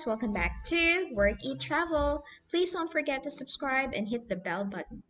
guys, welcome back to Work, Eat, Travel. Please don't forget to subscribe and hit the bell button.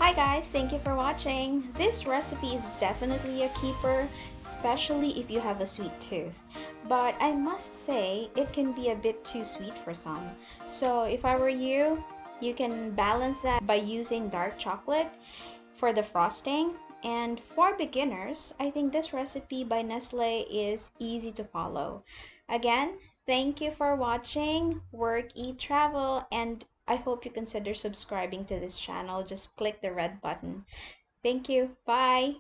Hi guys, thank you for watching. This recipe is definitely a keeper, especially if you have a sweet tooth. But I must say, it can be a bit too sweet for some. So if I were you, you can balance that by using dark chocolate for the frosting. And for beginners, I think this recipe by Nestle is easy to follow. Again, thank you for watching Work, Eat, Travel, and I hope you consider subscribing to this channel. Just click the red button. Thank you. Bye.